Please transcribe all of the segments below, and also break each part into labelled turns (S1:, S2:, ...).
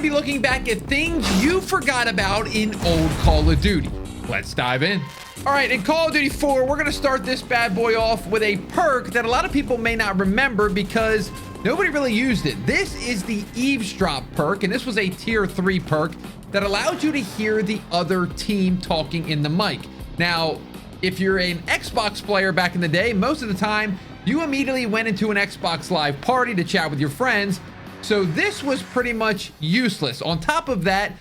S1: going to be looking back at things you forgot about in old Call of Duty. Let's dive in. All right, in Call of Duty 4, we're going to start this bad boy off with a perk that a lot of people may not remember because nobody really used it. This is the Eavesdrop perk, and this was a tier 3 perk that allowed you to hear the other team talking in the mic. Now, if you're an Xbox player back in the day, most of the time, you immediately went into an Xbox Live party to chat with your friends, so this was pretty much useless. On top of that,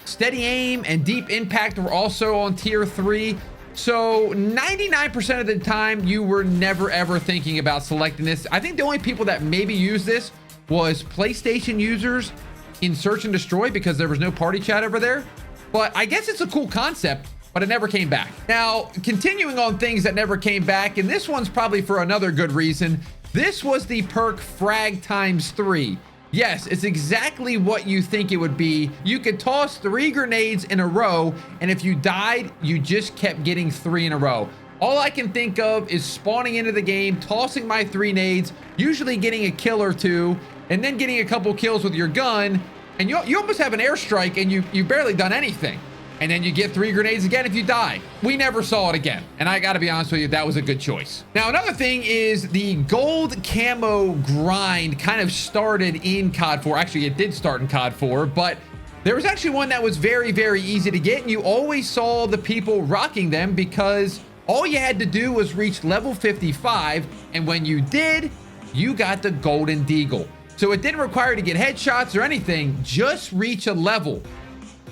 S1: steady aim and deep impact were also on tier 3. So 99% of the time, you were never ever thinking about selecting this. I think the only people that maybe used this was PlayStation users in Search and Destroy because there was no party chat over there. But I guess it's a cool concept, but it never came back. Now, continuing on things that never came back, and this one's probably for another good reason. This was the perk Frag times 3. Yes, it's exactly what you think it would be. You could toss 3 grenades in a row, and if you died, you just kept getting 3 in a row. All I can think of is spawning into the game, tossing my 3 nades, usually getting a kill or 2, and then getting a couple kills with your gun, and you almost have an airstrike, and you barely done anything. And then you get 3 grenades again if you die. We never saw it again. And I gotta be honest with you, that was a good choice. Now, another thing is the gold camo grind kind of started in COD 4. Actually, it did start in COD 4, but there was actually one that was very, very easy to get. And you always saw the people rocking them because all you had to do was reach level 55. And when you did, you got the golden deagle. So it didn't require you to get headshots or anything, just reach a level.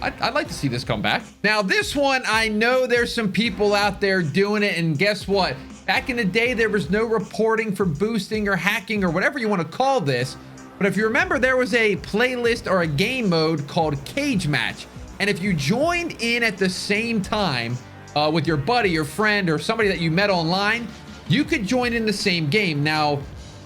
S1: I'd like to see this come back. Now, this one, I know there's some people out there doing it, and guess what? Back in the day, there was no reporting for boosting or hacking or whatever you want to call this. But if you remember, there was a playlist or a game mode called Cage Match. And if you joined in at the same time with your buddy, your friend, or somebody that you met online, you could join in the same game. Now,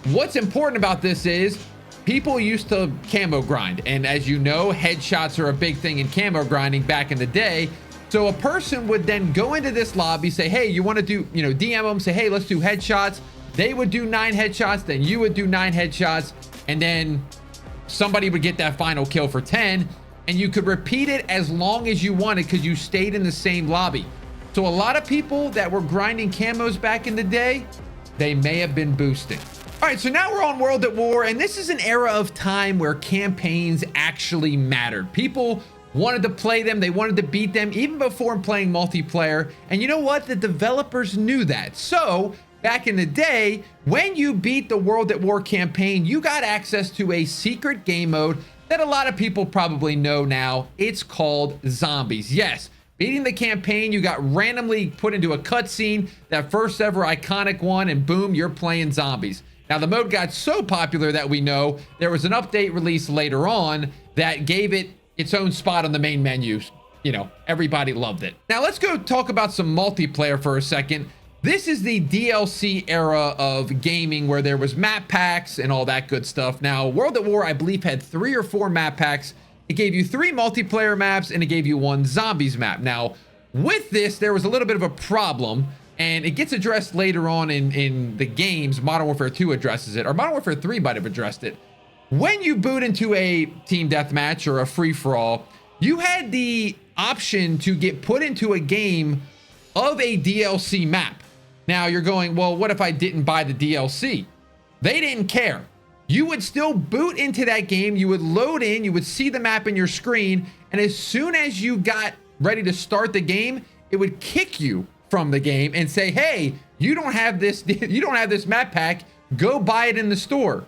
S1: what's important about this is people used to camo grind, and as you know, headshots are a big thing in camo grinding back in the day. So a person would then go into this lobby, say, hey, you want to do, DM them, say, hey, let's do headshots. They would do 9 headshots, then you would do 9 headshots, and then somebody would get that final kill for 10, and you could repeat it as long as you wanted because you stayed in the same lobby. So a lot of people that were grinding camos back in the day, they may have been boosting. All right, so now we're on World at War, and this is an era of time where campaigns actually mattered. People wanted to play them, they wanted to beat them, even before playing multiplayer. And you know what? The developers knew that. So back in the day, when you beat the World at War campaign, you got access to a secret game mode that a lot of people probably know now. It's called Zombies. Yes, beating the campaign, you got randomly put into a cutscene, that first ever iconic one, and boom, you're playing Zombies. Now, the mode got so popular that we know there was an update released later on that gave it its own spot on the main menu. Everybody loved it. Now, let's go talk about some multiplayer for a second. This is the DLC era of gaming where there was map packs and all that good stuff. Now, World at War, I believe, had 3 or 4 map packs. It gave you 3 multiplayer maps and it gave you 1 zombies map. Now, with this, there was a little bit of a problem. And it gets addressed later on in the games. Modern Warfare 2 addresses it, or Modern Warfare 3 might have addressed it. When you boot into a team deathmatch or a free-for-all, you had the option to get put into a game of a DLC map. Now you're going, well, what if I didn't buy the DLC? They didn't care. You would still boot into that game. You would load in, you would see the map in your screen, and as soon as you got ready to start the game, it would kick you from the game and say, hey, you don't have this map pack, go buy it in the store.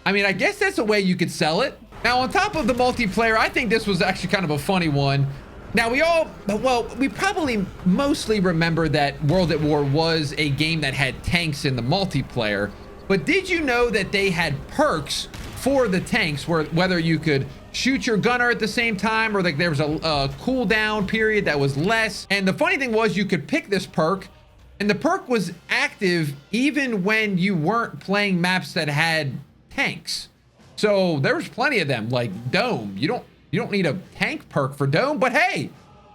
S1: I mean, I guess that's a way you could sell it. Now, on top of the multiplayer, I think this was actually kind of a funny one. Now, we probably mostly remember that World at War was a game that had tanks in the multiplayer, but did you know that they had perks for the tanks where whether you could shoot your gunner at the same time or like there was a cooldown period that was less? And the funny thing was you could pick this perk and the perk was active even when you weren't playing maps that had tanks. So there was plenty of them, like Dome. You don't need a tank perk for Dome, but hey,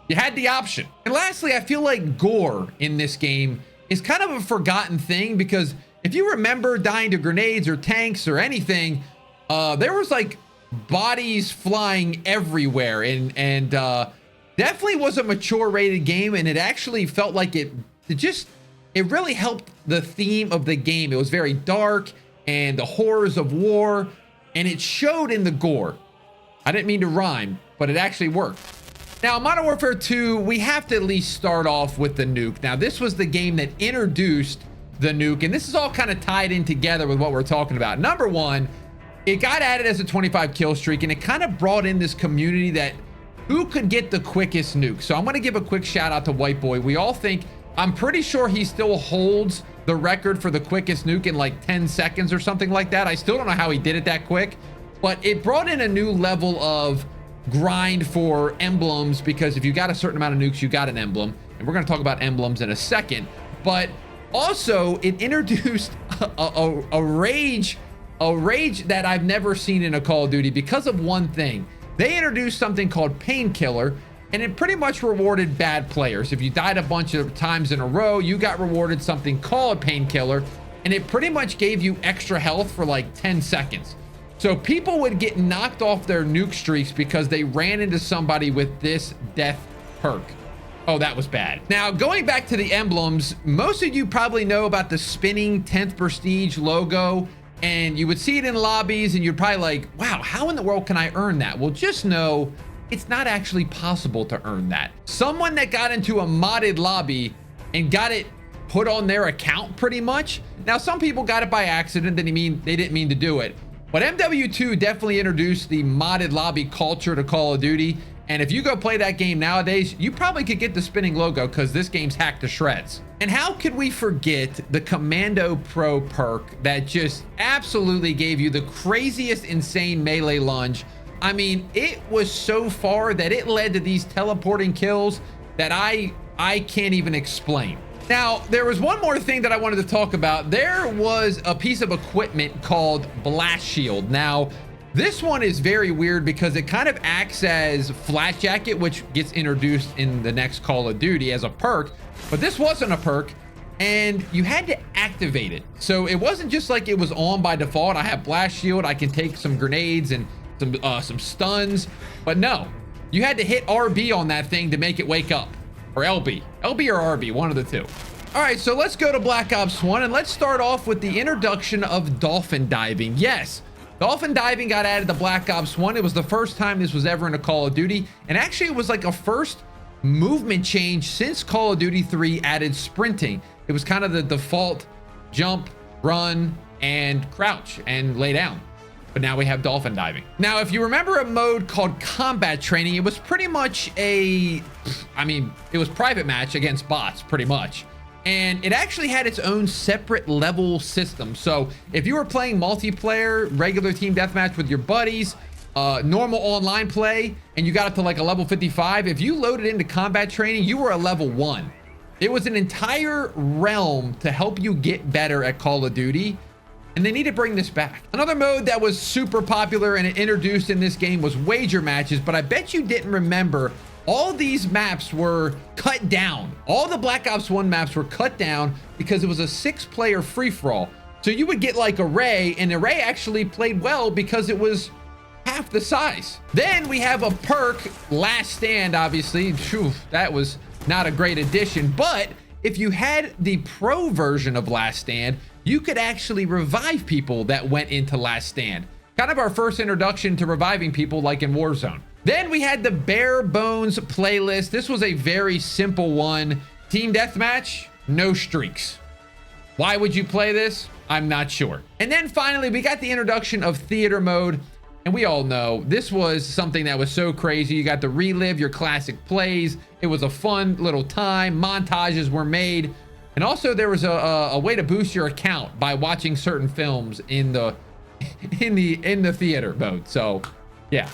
S1: you had the option. And lastly, I feel like gore in this game is kind of a forgotten thing because if you remember dying to grenades or tanks or anything, there was like bodies flying everywhere, and definitely was a mature rated game, and it actually felt like it really helped the theme of the game. It was very dark and the horrors of war, and it showed in the gore. I didn't mean to rhyme, but it actually worked. Now, Modern Warfare 2, we have to at least start off with the nuke. Now, this was the game that introduced the nuke, and this is all kind of tied in together with what we're talking about. Number one, it got added as a 25 kill streak, and it kind of brought in this community that who could get the quickest nuke. So I'm going to give a quick shout out to White Boy. We all think, I'm pretty sure he still holds the record for the quickest nuke in like 10 seconds or something like that. I still don't know how he did it that quick, but it brought in a new level of grind for emblems, because if you got a certain amount of nukes, you got an emblem, and we're going to talk about emblems in a second. But also it introduced a rage that I've never seen in a Call of Duty because of one thing. They introduced something called Painkiller, and it pretty much rewarded bad players. If you died a bunch of times in a row, you got rewarded something called Painkiller, and it pretty much gave you extra health for like 10 seconds. So people would get knocked off their nuke streaks because they ran into somebody with this death perk. Oh, that was bad. Now, going back to the emblems, most of you probably know about the spinning 10th Prestige logo, and you would see it in lobbies, and you're probably like, wow, how in the world can I earn that? Well, just know it's not actually possible to earn that. Someone that got into a modded lobby and got it put on their account pretty much. Now, some people got it by accident, they didn't mean to do it. But MW2 definitely introduced the modded lobby culture to Call of Duty. And if you go play that game nowadays, you probably could get the spinning logo because this game's hacked to shreds. And how could we forget the Commando Pro perk that just absolutely gave you the craziest insane melee lunge? I mean, it was so far that it led to these teleporting kills that I can't even explain. Now, there was one more thing that I wanted to talk about. There was a piece of equipment called Blast Shield. Now, this one is very weird because it kind of acts as Flat Jacket, which gets introduced in the next Call of Duty as a perk, but this wasn't a perk, and you had to activate it. So it wasn't just like it was on by default. I have Blast Shield, I can take some grenades and some stuns, but no, you had to hit RB on that thing to make it wake up, or LB or RB, one of the two. All right, so let's go to Black Ops 1, and let's start off with the introduction of dolphin diving. Yes, dolphin diving got added to Black Ops 1. It was the first time this was ever in a Call of Duty, and actually it was like a first movement change since Call of Duty 3 added sprinting. It was kind of the default jump, run, and crouch, and lay down. But now we have dolphin diving. Now, if you remember a mode called combat training, it was pretty much it was private match against bots, pretty much. And it actually had its own separate level system. So if you were playing multiplayer, regular team deathmatch with your buddies, normal online play, and you got up to like a level 55, if you loaded into combat training, you were a level 1. It was an entire realm to help you get better at Call of Duty. And they need to bring this back. Another mode that was super popular and introduced in this game was wager matches, but I bet you didn't remember all these maps were cut down. All the Black Ops 1 maps were cut down because it was a 6-player free-for-all. So you would get like Array, and Array actually played well because it was half the size. Then we have a perk, Last Stand, obviously. Phew, that was not a great addition, but if you had the pro version of Last Stand, you could actually revive people that went into Last Stand. Kind of our first introduction to reviving people like in Warzone. Then we had the Bare Bones playlist. This was a very simple one. Team Deathmatch, no streaks. Why would you play this? I'm not sure. And then finally, we got the introduction of theater mode. And we all know this was something that was so crazy. You got to relive your classic plays. It was a fun little time. Montages were made. And also there was a way to boost your account by watching certain films in the theater mode. So yeah.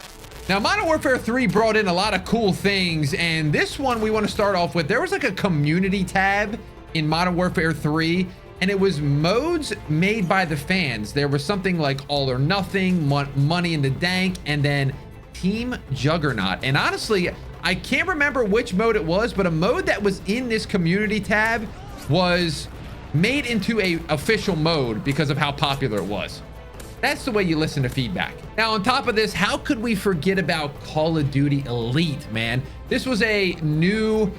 S1: Now Modern Warfare 3 brought in a lot of cool things, and this one we want to start off with. There was like a community tab in Modern Warfare 3, and it was modes made by the fans. There was something like All or Nothing, Money in the Dank, and then Team Juggernaut. And honestly, I can't remember which mode it was, but a mode that was in this community tab was made into a official mode because of how popular it was. That's the way you listen to feedback. Now, on top of this, how could we forget about Call of Duty Elite, man? This was a new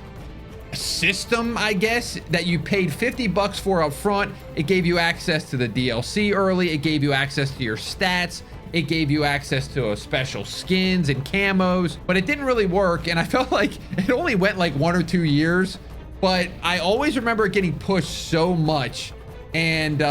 S1: system, I guess, that you paid 50 bucks for up front. It gave you access to the DLC early. It gave you access to your stats. It gave you access to special skins and camos, but it didn't really work. And I felt like it only went like 1 or 2 years, but I always remember it getting pushed so much. And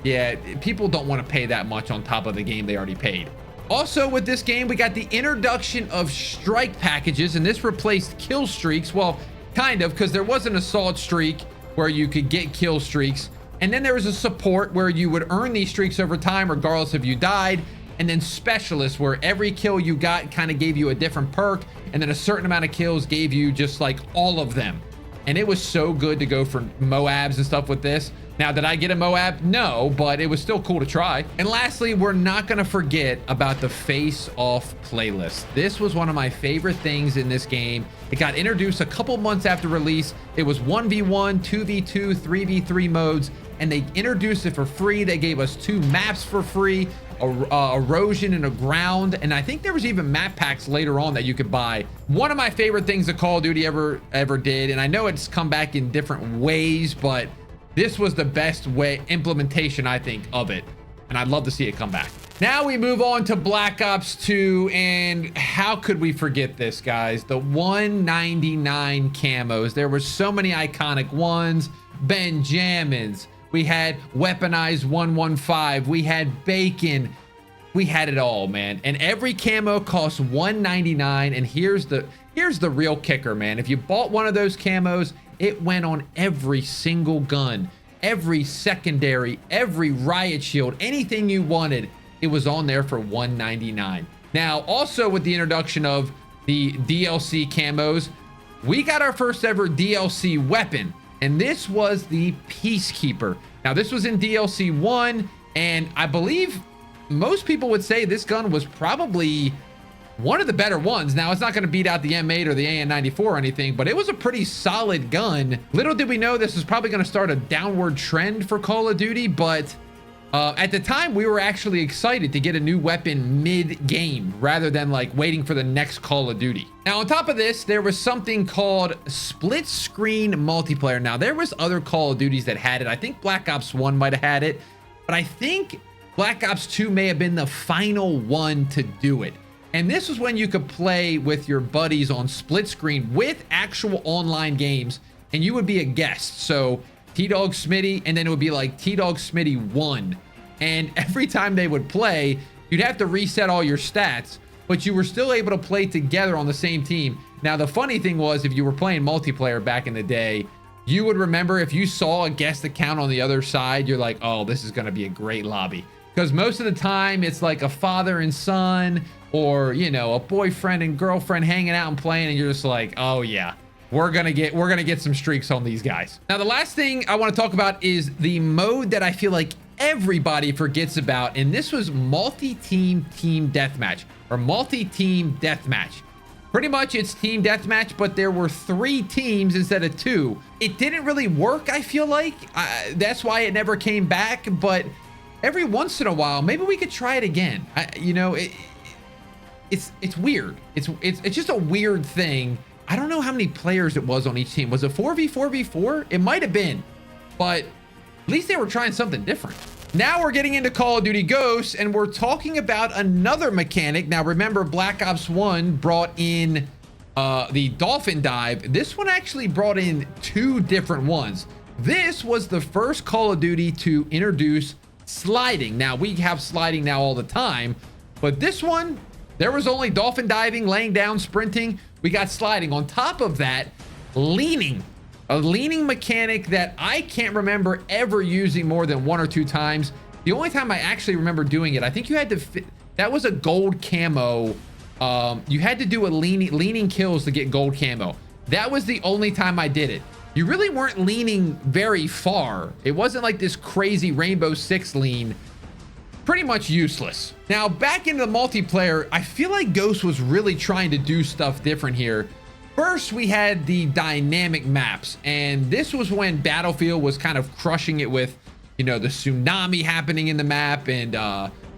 S1: yeah, people don't want to pay that much on top of the game they already paid. Also, with this game, we got the introduction of strike packages, and this replaced kill streaks. Well, kind of, because there was an assault streak where you could get kill streaks, and then there was a support where you would earn these streaks over time regardless if you died, and then specialists where every kill you got kind of gave you a different perk, and then a certain amount of kills gave you just like all of them. And it was so good to go for Moabs and stuff with this. Now, did I get a Moab? No, but it was still cool to try. And lastly, we're not going to forget about the face-off playlist. This was one of my favorite things in this game. It got introduced a couple months after release. It was 1v1, 2v2, 3v3 modes, and they introduced it for free. They gave us 2 maps for free, erosion and a ground, and I think there was even map packs later on that you could buy. One of my favorite things that Call of Duty ever did, and I know it's come back in different ways, but this was the best way implementation, I think, of it, and I'd love to see it come back. Now we move on to Black Ops 2, and how could we forget this, guys? The 199 camos. There were so many iconic ones. Benjamins. We had weaponized 115. We had bacon. We had it all, man. And every camo costs $199. And here's the real kicker, man. If you bought one of those camos, it went on every single gun, every secondary, every riot shield, anything you wanted. It was on there for $199. Now, also with the introduction of the DLC camos, we got our first ever DLC weapon. And this was the Peacekeeper. Now, this was in DLC 1, and I believe most people would say this gun was probably one of the better ones. Now, it's not going to beat out the M8 or the AN94 or anything, but it was a pretty solid gun. Little did we know this was probably going to start a downward trend for Call of Duty, but at the time, we were actually excited to get a new weapon mid-game rather than like waiting for the next Call of Duty. Now, on top of this, there was something called split screen multiplayer. Now, there was other Call of Duties that had it. I think Black Ops 1 might have had it, but I think Black Ops 2 may have been the final one to do it. And this was when you could play with your buddies on split screen with actual online games, and you would be a guest. So Tdawgsmitty, and then it would be like Tdawgsmitty 1. And every time they would play, you'd have to reset all your stats, but you were still able to play together on the same team. Now, the funny thing was, if you were playing multiplayer back in the day, you would remember if you saw a guest account on the other side, you're like, oh, this is going to be a great lobby. Because most of the time, it's like a father and son, or, you know, a boyfriend and girlfriend hanging out and playing, and you're just like, oh, yeah. We're gonna get some streaks on these guys. Now, the last thing I want to talk about is the mode that I feel like everybody forgets about, and this was multi-team team deathmatch, or multi-team deathmatch. Pretty much it's team deathmatch, but there were 3 teams instead of 2. It didn't really work, I feel like. That's why it never came back, but every once in a while, maybe we could try it again. You know, it's weird. It's just a weird thing. I don't know how many players it was on each team. Was it 4v4v4? It might have been, but at least they were trying something different. Now we're getting into Call of Duty Ghosts, and we're talking about another mechanic. Now, remember, Black Ops 1 brought in the Dolphin Dive. This one actually brought in 2 different ones. This was the first Call of Duty to introduce sliding. Now, we have sliding now all the time, but this one, there was only dolphin diving, laying down, sprinting. We got sliding. On top of that, leaning. A leaning mechanic that I can't remember ever using more than 1 or 2 times. The only time I actually remember doing it, I think you had to fit, that was a gold camo. You had to do a leaning kills to get gold camo. That was the only time I did it. You really weren't leaning very far. It wasn't like this crazy Rainbow Six lean. Pretty much useless. Now, back into the multiplayer, I feel like Ghost was really trying to do stuff different here. First, we had the dynamic maps, and this was when Battlefield was kind of crushing it with, you know, the tsunami happening in the map, and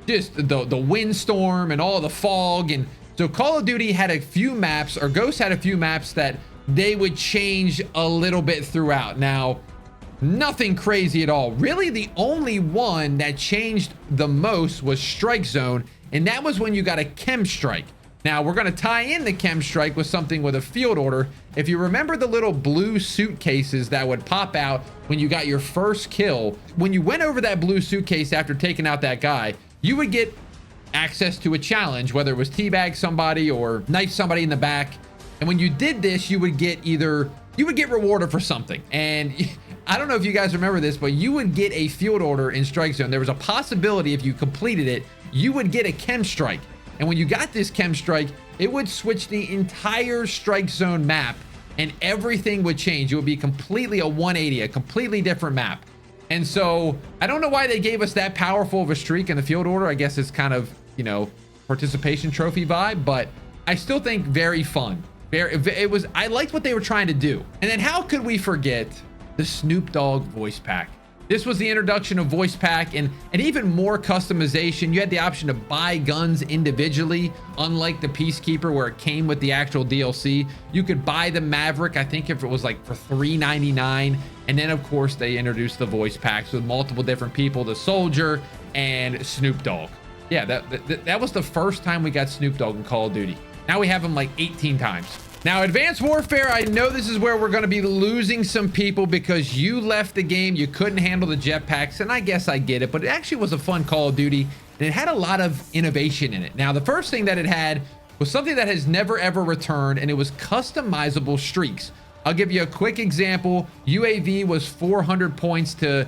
S1: just the windstorm and all the fog. And so Call of Duty had a few maps, or Ghost had a few maps that they would change a little bit throughout. Now, nothing crazy at all. Really, the only one that changed the most was Strike Zone, and that was when you got a chem strike. Now, we're going to tie in the chem strike with something with a field order. If you remember the little blue suitcases that would pop out when you got your first kill, when you went over that blue suitcase after taking out that guy, you would get access to a challenge, whether it was teabag somebody or knife somebody in the back. And when you did this, you would get rewarded for something. And I don't know if you guys remember this, but you would get a field order in Strike Zone. There was a possibility if you completed it, you would get a chem strike. And when you got this chem strike, it would switch the entire Strike Zone map and everything would change. It would be completely a 180, a completely different map. And so I don't know why they gave us that powerful of a streak in the field order. I guess it's kind of, you know, participation trophy vibe, but I still think very fun. I liked what they were trying to do. And then how could we forget the Snoop Dogg voice pack? This was the introduction of voice pack and even more customization. You had the option to buy guns individually, unlike the Peacekeeper where it came with the actual DLC. You could buy the Maverick, I think if it was like for $3.99. And then of course they introduced the voice packs with multiple different people, the Soldier and Snoop Dogg. Yeah, that was the first time we got Snoop Dogg in Call of Duty. Now we have him like 18 times. Now, Advanced Warfare, I know this is where we're going to be losing some people because you left the game. You couldn't handle the jetpacks, and I guess I get it, but it actually was a fun Call of Duty, and it had a lot of innovation in it. Now, the first thing that it had was something that has never, ever returned, and it was customizable streaks. I'll give you a quick example. UAV was 400 points to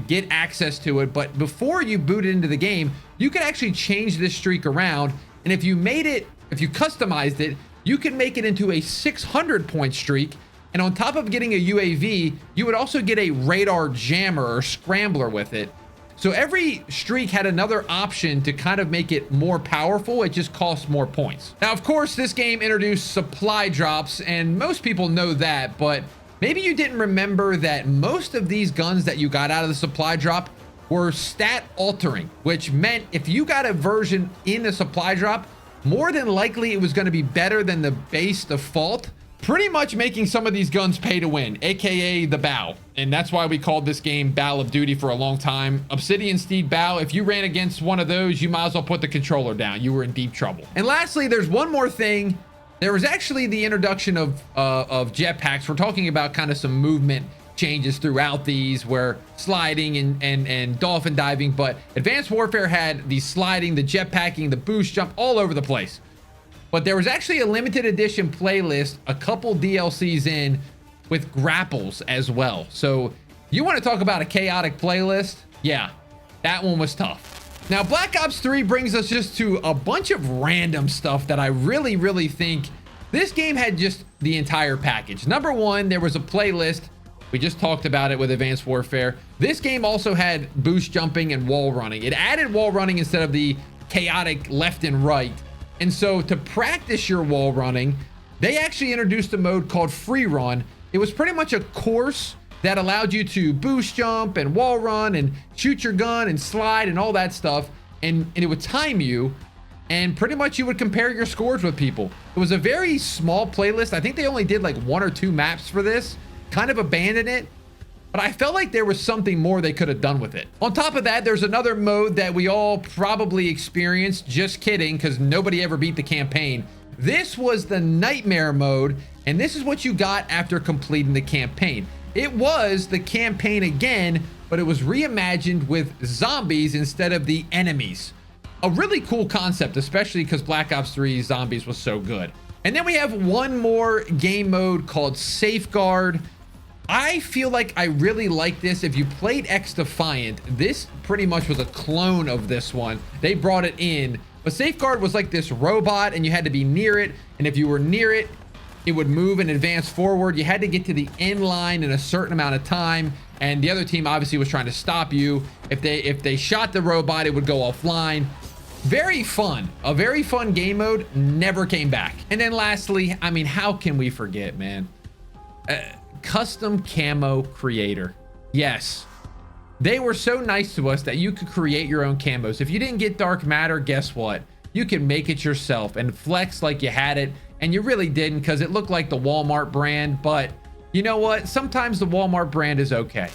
S1: get access to it, but before you booted into the game, you could actually change this streak around, and if you customized it, you could make it into a 600 point streak. And on top of getting a UAV, you would also get a radar jammer or scrambler with it. So every streak had another option to kind of make it more powerful. It just costs more points. Now, of course, this game introduced supply drops, and most people know that, but maybe you didn't remember that most of these guns that you got out of the supply drop were stat altering, which meant if you got a version in the supply drop, more than likely it was going to be better than the base default, pretty much making some of these guns pay to win, aka the bow. And that's why we called this game Bow of Duty for a long time. Obsidian Steed Bow, if you ran against one of those, you might as well put the controller down. You were in deep trouble. And lastly, there's one more thing. There was actually the introduction of jetpacks. We're talking about kind of some movement changes throughout these, where sliding and dolphin diving, but Advanced Warfare had the sliding, the jetpacking, the boost jump all over the place. But there was actually a limited edition playlist, a couple DLCs in, with grapples as well. So you want to talk about a chaotic playlist? Yeah, that one was tough. Now, Black Ops 3 brings us just to a bunch of random stuff that I really, really think this game had just the entire package. Number one, there was a playlist. We just talked about it with Advanced Warfare. This game also had boost jumping and wall running. It added wall running instead of the chaotic left and right. And so to practice your wall running, they actually introduced a mode called Free Run. It was pretty much a course that allowed you to boost jump and wall run and shoot your gun and slide and all that stuff. And it would time you, and pretty much you would compare your scores with people. It was a very small playlist. I think they only did like 1 or 2 maps for this. Kind of abandoned it, but I felt like there was something more they could have done with it. On top of that, there's another mode that we all probably experienced. Just kidding, because nobody ever beat the campaign. This was the Nightmare mode, and this is what you got after completing the campaign. It was the campaign again, but it was reimagined with zombies instead of the enemies. A really cool concept, especially because Black Ops 3 Zombies was so good. And then we have one more game mode called Safeguard. I feel like I really like this. If you played X Defiant, this pretty much was a clone of this one. They brought it in, but Safeguard was like this robot and you had to be near it. And if you were near it, it would move and advance forward. You had to get to the end line in a certain amount of time. And the other team obviously was trying to stop you. If they shot the robot, it would go offline. Very fun. A very fun game mode. Never came back. And then lastly, I mean, how can we forget, man? Custom camo creator. Yes, they were so nice to us that you could create your own camos. If you didn't get dark matter, guess what? You can make it yourself and flex like you had it, and you really didn't because it looked like the Walmart brand. But you know what? Sometimes the Walmart brand is okay.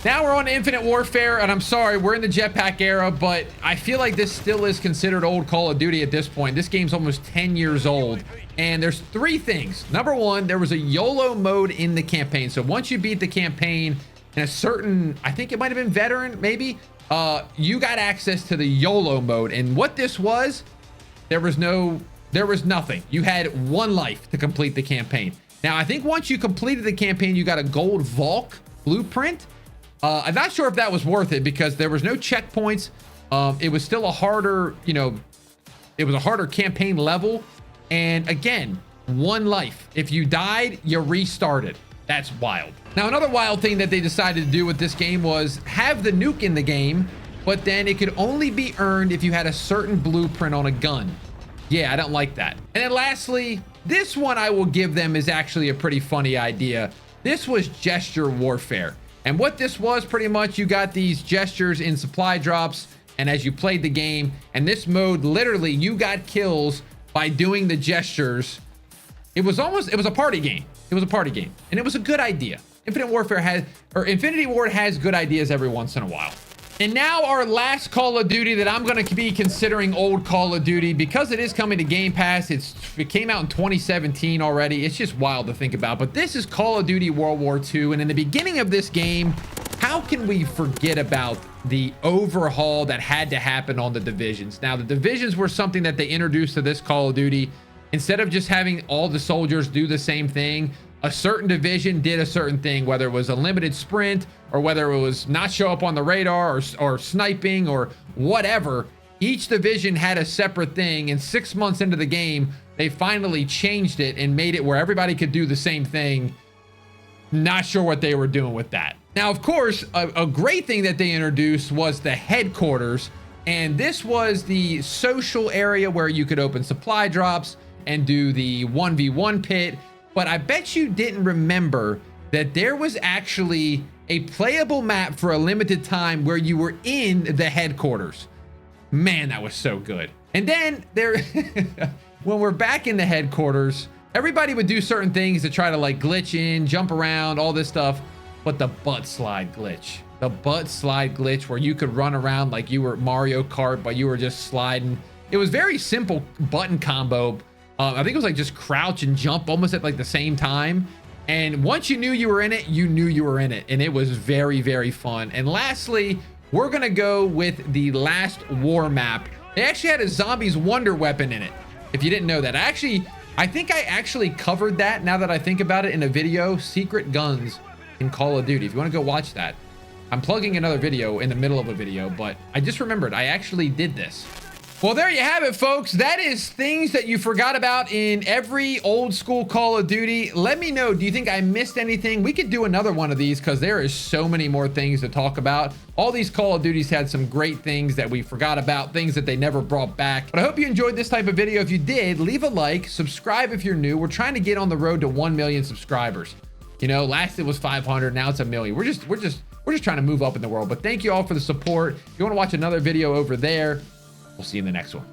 S1: Now we're on Infinite Warfare, and I'm sorry, we're in the jetpack era, but I feel like this still is considered old Call of Duty at this point. This game's almost 10 years old, and there's 3 things. Number 1, there was a YOLO mode in the campaign. So once you beat the campaign in a certain, I think it might have been veteran, maybe, you got access to the YOLO mode. And what this was, there was nothing. You had 1 life to complete the campaign. Now, I think once you completed the campaign, you got a gold Valk blueprint. I'm not sure if that was worth it because there was no checkpoints. It was still a harder, it was a harder campaign level. And again, 1 life. If you died, you restarted. That's wild. Now, another wild thing that they decided to do with this game was have the nuke in the game, but then it could only be earned if you had a certain blueprint on a gun. Yeah, I don't like that. And then lastly, this one I will give them is actually a pretty funny idea. This was gesture warfare. And what this was, pretty much, you got these gestures in supply drops, and as you played the game, and this mode, literally, you got kills by doing the gestures. It was a party game. It was a party game, and it was a good idea. Infinity Ward has good ideas every once in a while. And now our last Call of Duty that I'm going to be considering old Call of Duty, because it is coming to Game Pass. It came out in 2017 already. It's just wild to think about. But this is Call of Duty World War II. And in the beginning of this game, how can we forget about the overhaul that had to happen on the divisions? Now, the divisions were something that they introduced to this Call of Duty. Instead of just having all the soldiers do the same thing, a certain division did a certain thing, whether it was a limited sprint or whether it was not show up on the radar or sniping or whatever. Each division had a separate thing, and 6 months into the game, they finally changed it and made it where everybody could do the same thing. Not sure what they were doing with that. Now, of course, a great thing that they introduced was the headquarters, and this was the social area where you could open supply drops and do the 1v1 pit. But I bet you didn't remember that there was actually a playable map for a limited time where you were in the headquarters. Man, that was so good. And then when we're back in the headquarters, everybody would do certain things to try to like glitch in, jump around, all this stuff. But the butt slide glitch where you could run around like you were Mario Kart, but you were just sliding. It was very simple button combo. I think it was like just crouch and jump almost at like the same time. And once you knew you were in it, you knew you were in it. And it was very, very fun. And lastly, we're going to go with the last war map. They actually had a zombies wonder weapon in it. If you didn't know that, I think I actually covered that, now that I think about it, in a video, Secret Guns in Call of Duty. If you want to go watch that, I'm plugging another video in the middle of a video, but I just remembered I actually did this. Well, there you have it, folks. That is things that you forgot about in every old school Call of Duty. Let me know, do you think I missed anything? We could do another one of these because there is so many more things to talk about. All these Call of Duties had some great things that we forgot about, things that they never brought back. But I hope you enjoyed this type of video. If you did, leave a like, subscribe if you're new. We're trying to get on the road to 1 million subscribers. You know, last it was 500, now it's 1 million. We're just trying to move up in the world. But thank you all for the support. If you want to watch another video over there, we'll see you in the next one.